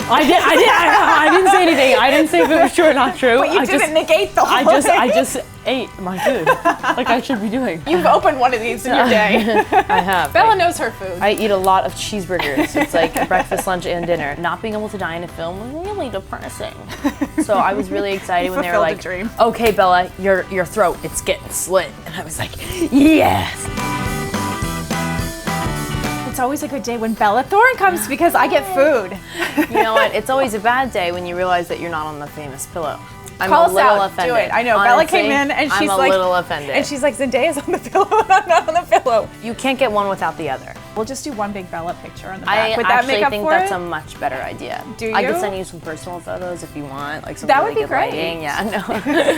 I didn't say anything. I didn't say if it was true or not true. But you didn't negate the whole thing. I just ate my food, like I should be doing. You've opened one of these in your day. I have. Bella knows her food. I eat a lot of cheeseburgers. It's like breakfast, lunch, and dinner. Not being able to die in a film was really depressing. So I was really excited when they were like, "Okay, Bella, your throat, it's getting slit," and I was like, "Yes." It's always a good day when Bella Thorne comes because I get food. You know what? It's always a bad day when you realize that you're not on the famous pillow. I'm Call a little us out. offended. Do it. I know. Honestly, Bella came in and she's I'm a little offended. And she's like, Zendaya's on the pillow and I'm not on the pillow. You can't get one without the other. We'll just do one big Bella picture on the back. I Would that actually make up think for that's it? a much better idea. Do you? I could send you some personal photos if you want, like some That really would be good great. lighting. Yeah,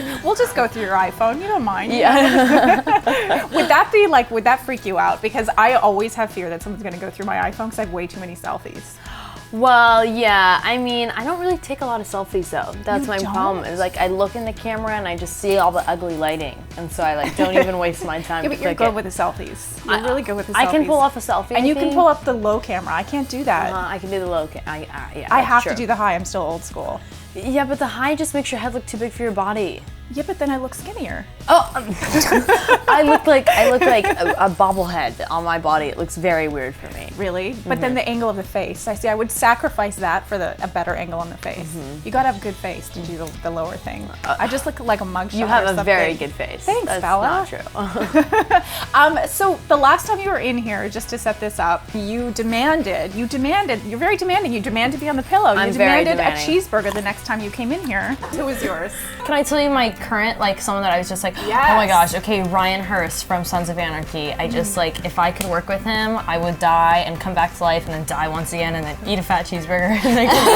no. We'll just go through your iPhone. You don't mind. Yeah. Would that be like? Would that freak you out? Because I always have fear that someone's gonna go through my iPhone because I have way too many selfies. Well, yeah. I mean, I don't really take a lot of selfies though. That's You my don't? problem. Is like I look in the camera and I just see all the ugly lighting, and so I like don't even waste my time. Yeah, to but you're click good it. with the selfies. You're really good with the selfies. I can pull off a selfie. And I you can think. pull up the low camera. I can't do that. I can do the low. Yeah, I that's have true. to do the high. I'm still old school. Yeah, but the high just makes your head look too big for your body. Yeah, but then I look skinnier. Oh, I look like a bobblehead on my body. It looks very weird for me. Really? But then the angle of the face. I see. I would sacrifice that for a better angle on the face. You gotta have a good face to do the lower thing. I just look like a mugshot. You have or a something. very good face. Thanks, That's Bella. not true. So the last time you were in here, just to set this up, you're very demanding. You demand to be on the pillow. I'm You very demanded a demanding. cheeseburger the next time you came in here. Who was yours? Can I tell you my current, like someone that I was just like, Yes. oh my gosh, okay, Ryan Hurst from Sons of Anarchy. I just like, if I could work with him, I would die and come back to life and then die once again and then eat a fat cheeseburger and then come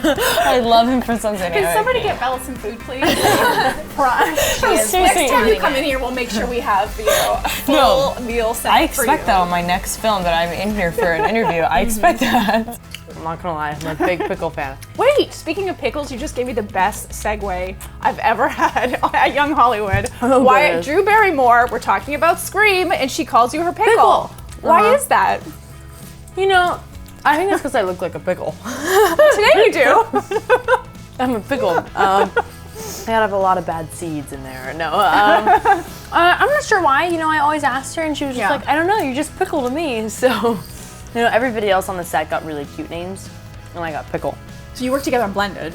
back. I love him from Sons of Anarchy. Can somebody get Bella some food, please? Seriously. Next time you come in here, we'll make sure we have a full meal set I for you. expect that on my next film that I'm in here for an interview. I expect that. I'm not gonna lie, I'm a big pickle fan. Wait, speaking of pickles, you just gave me the best segue I've ever had at Young Hollywood. Why, Drew Barrymore, we're talking about Scream, and she calls you her pickle. Why is that? You know, I think it's because I look like a pickle. Today you do. I'm a pickle. I have a lot of bad seeds in there. No, I'm not sure why. You know, I always asked her, and she was just like, I don't know, you're just pickle to me. So, you know, everybody else on the set got really cute names, and I got pickle. So you worked together on Blended.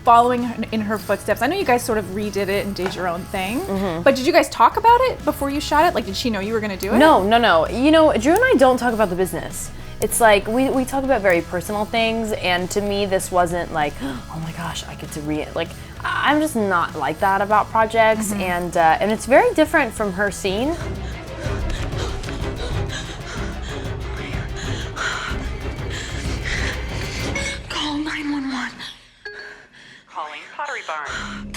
Following in her footsteps. I know you guys sort of redid it and did your own thing, but did you guys talk about it before you shot it? Like, did she know you were going to do it? No. You know, Drew and I don't talk about the business. It's like, we talk about very personal things, and to me, this wasn't like, oh my gosh, I get to like, I'm just not like that about projects, and it's very different from her scene. Call 911. Calling Pottery Barn.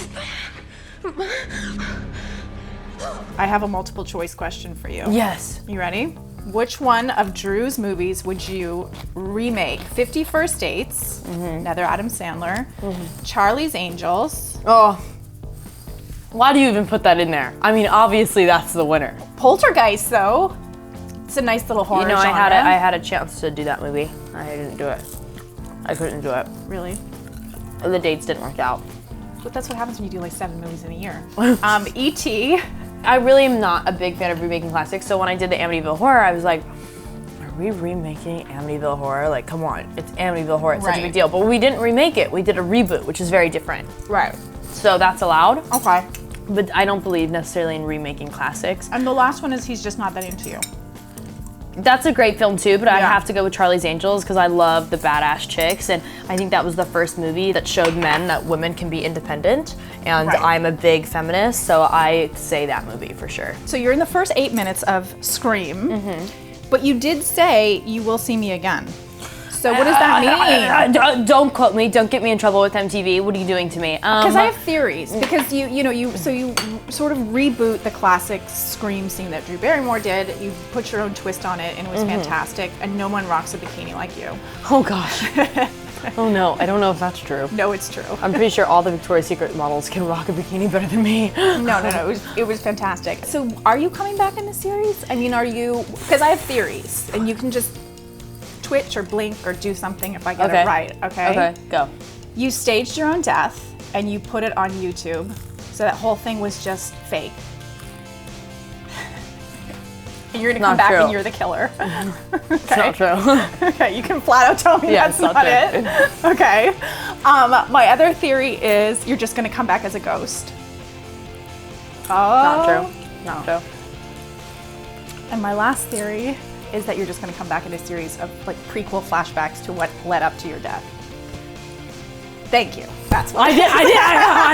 I have a multiple choice question for you. Yes. You ready? Which one of Drew's movies would you remake? 50 First Dates, another Adam Sandler, Charlie's Angels, Oh. Why do you even put that in there? I mean, obviously that's the winner. Poltergeist, though. It's a nice little horror You know, genre. I had a chance to do that movie. I didn't do it. I couldn't do it. Really? The dates didn't work out. But that's what happens when you do like 7 movies in a year. E.T. I really am not a big fan of remaking classics, so when I did the Amityville Horror, I was like, are we remaking Amityville Horror? Like, come on, it's Amityville Horror, it's such a big deal. But we didn't remake it, we did a reboot, which is very different. Right. So that's allowed. Okay. But I don't believe necessarily in remaking classics. And the last one is He's Just Not That Into You. That's a great film too, but I Yeah. have to go with Charlie's Angels because I love the badass chicks, and I think that was the first movie that showed men that women can be independent, and I'm a big feminist, so I say that movie for sure. So you're in the first 8 minutes of Scream, but you did say you will see me again. So what does that mean? Don't quote me. Don't get me in trouble with MTV. What are you doing to me? Because I have theories. Because you sort of reboot the classic Scream scene that Drew Barrymore did. You put your own twist on it, and it was fantastic. And no one rocks a bikini like you. Oh gosh. Oh no, I don't know if that's true. No, it's true. I'm pretty sure all the Victoria's Secret models can rock a bikini better than me. No. It was fantastic. So are you coming back in the series? I mean, are you? Because I have theories, and you can just twitch or blink or do something if I get it right, okay? Okay, go. You staged your own death and you put it on YouTube, so that whole thing was just fake. And you're gonna come back and you're the killer. It's not true. Okay, you can flat out tell me that's not it. Okay. My other theory is you're just gonna come back as a ghost. Oh. Not true. Not true. And my last theory is that you're just gonna come back in a series of like prequel flashbacks to what led up to your death. Thank you. That's what I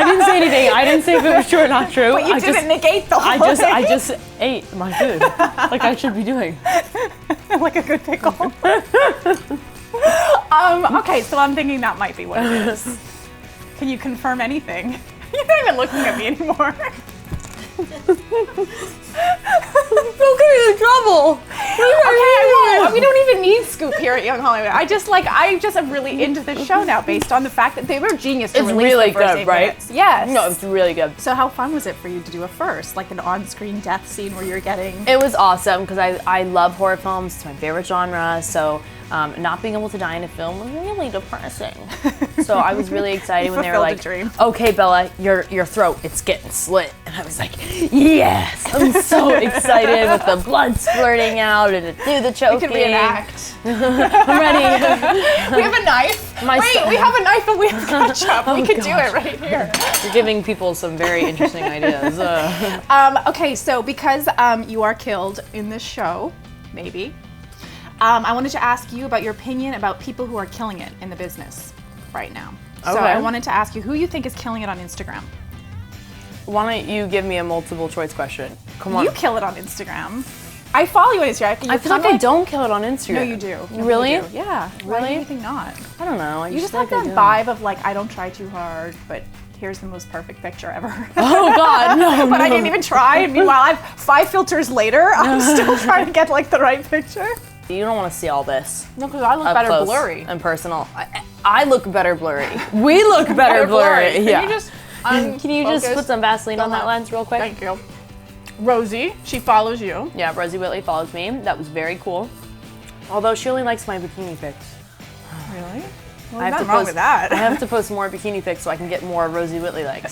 didn't say anything. I didn't say if it was true or not true. But you didn't negate the whole thing. I just ate my food like I should be doing. Like a good pickle. Okay, so I'm thinking that might be what it is. Can you confirm anything? You're not even looking at me anymore. Don't get me in trouble. Okay, we don't even need Scoop here at Young Hollywood. I just am really into the show now based on the fact that they were genius to It's release really the first good, 8 right? minutes. Yes. No, it's really good. So how fun was it for you to do a first, like an on-screen death scene where you're getting... It was awesome because I love horror films. It's my favorite genre. So not being able to die in a film was really depressing. So I was really excited when they were like, "Okay, Bella, your throat, it's getting slit," and I was like, "Yes!" I'm so excited with the blood splurting out and to do the choking. We could reenact. I'm ready. We have a knife. We have a knife and we have ketchup. We could do it right here. You're giving people some very interesting ideas. Okay, so because you are killed in this show, maybe, I wanted to ask you about your opinion about people who are killing it in the business right now. So I wanted to ask you who you think is killing it on Instagram. Why don't you give me a multiple choice question? Come on. You kill it on Instagram. I follow you on Instagram. I feel like I don't kill it on Instagram. No, you do. No, really? You do. Yeah. Really? Why do you think not? I don't know. You just have that vibe of like, I don't try too hard, but here's the most perfect picture ever. Oh God, no. But I didn't even try. And meanwhile, I've 5 filters later, I'm still trying to get like the right picture. You don't want to see all this. No, because I look better close blurry. And personal. I look better blurry. We look better blurry. Yeah. Can you just put some Vaseline on that lens real quick? Thank you. Rosie, she follows you. Yeah, Rosie Whitley follows me. That was very cool. Although she only likes my bikini pics. Really? Well, I have nothing wrong with that. I have to post more bikini pics so I can get more Rosie Whitley likes.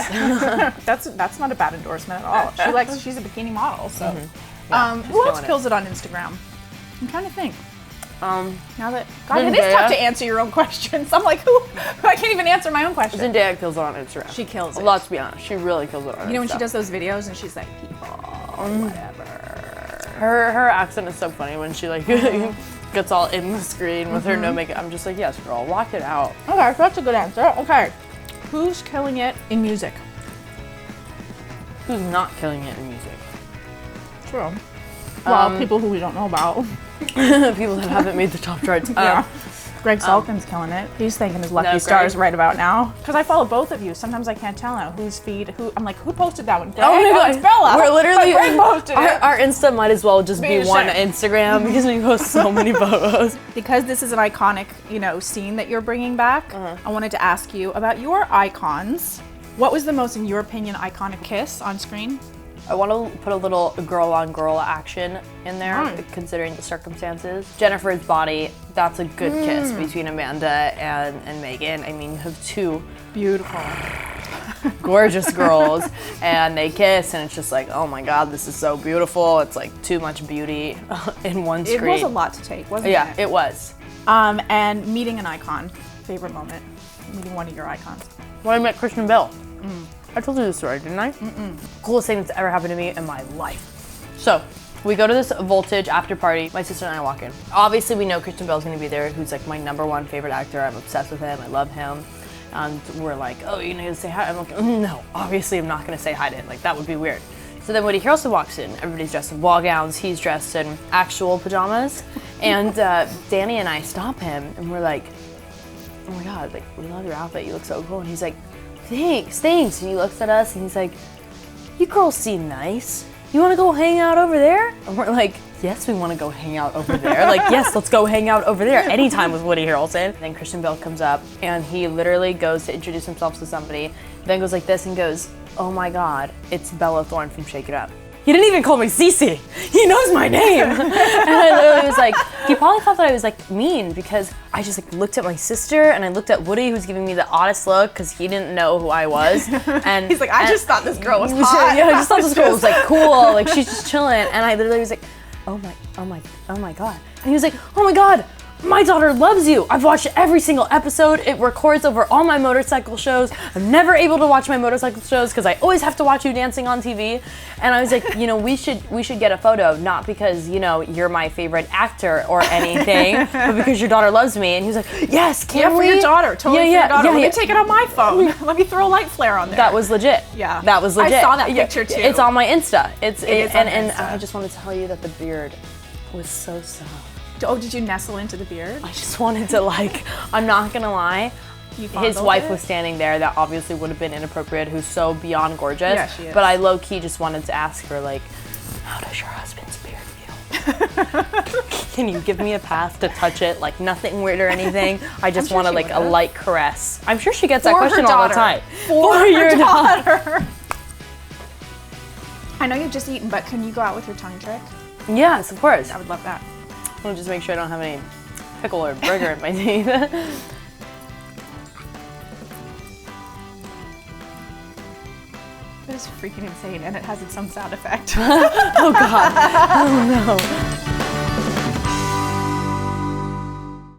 That's not a bad endorsement at all. She's a bikini model. So, who else kills it on Instagram? I'm trying to think. Now that God, it is tough to answer your own questions. I'm like, who? I can't even answer my own question. Zendaya kills it on Instagram. She kills it. Let's be honest, she really kills it on Instagram. You know when she does those videos and she's like, people, whatever. Her accent is so funny when she like gets all in the screen with her no makeup. I'm just like, yes, girl, rock it out. Okay, so that's a good answer. Okay, who's killing it in music? Who's not killing it in music? True. Well, people who we don't know about. People that haven't made the top charts. Yeah. Greg Sulkin's killing it. He's thanking his lucky stars right about now. Because I follow both of you. Sometimes I can't tell now whose feed, who. I'm like, who posted that one? Greg? Oh my God. It's Bella. We're literally, Greg posted it. Our Insta might as well just be one Instagram because we post so many photos. Because this is an iconic, scene that you're bringing back, I wanted to ask you about your icons. What was the most, in your opinion, iconic kiss on screen? I want to put a little girl-on-girl action in there, considering the circumstances. Jennifer's body, that's a good kiss between Amanda and Megan. I mean, you have two beautiful, gorgeous girls, and they kiss, and it's just like, oh my God, this is so beautiful. It's like too much beauty in one screen. It was a lot to take, wasn't it? Yeah, it was. And meeting an icon, favorite moment, meeting one of your icons. When I met Christian Bale. I told you this story, didn't I? Coolest thing that's ever happened to me in my life. So, we go to this Voltage after party. My sister and I walk in. Obviously, we know Christian Bale's gonna be there, who's like my #1 favorite actor. I'm obsessed with him, I love him. And we're like, oh, you're gonna say hi? I'm like, no, obviously I'm not gonna say hi to him. Like, that would be weird. So then Woody Harrelson walks in. Everybody's dressed in ball gowns. He's dressed in actual pajamas. And Danny and I stop him, and we're like, oh my God, like, we love your outfit. You look so cool. And he's like, thanks. And he looks at us and he's like, you girls seem nice. You want to go hang out over there? And we're like, yes, we want to go hang out over there. Like, yes, let's go hang out over there anytime with Woody Harrelson. Then Christian Bale comes up and he literally goes to introduce himself to somebody, then goes like this and goes, oh my God, it's Bella Thorne from Shake It Up. he didn't even call me Cece. He knows my name. And I literally was like, he probably thought that I was like mean because I just like looked at my sister and I looked at Woody, who was giving me the oddest look because he didn't know who I was. And he's like, I just thought this girl was hot. Yeah, I just thought this girl was like cool, like she's just chilling. And I literally was like, oh my God. And he was like, oh my God, my daughter loves you. I've watched every single episode. It records over all my motorcycle shows. I'm never able to watch my motorcycle shows because I always have to watch you dancing on TV. And I was like, you know, we should get a photo, not because, you know, you're my favorite actor or anything, but because your daughter loves me. And he was like, yes, can we? For your daughter, totally for your daughter. Let me take it on my phone. Let me throw a light flare on there. That was legit. Yeah. That was legit. I saw that picture too. It's on my Insta. It is and on Insta. I just want to tell you that the beard was so soft. Oh, did you nestle into the beard? I just wanted to like, I'm not gonna lie, his wife was standing there. That obviously would have been inappropriate, who's so beyond gorgeous. Yeah, she is. But I low-key just wanted to ask her like, how does your husband's beard feel? Can you give me a pass to touch it? Like nothing weird or anything. I just want to like a light caress. I'm sure she gets that question all the time. For your daughter. I know you've just eaten, but can you go out with your tongue trick? Yes, of course. I would love that. I'll just make sure I don't have any pickle or burger in my teeth. That is freaking insane, and it has its own sound effect. Oh God. Oh no.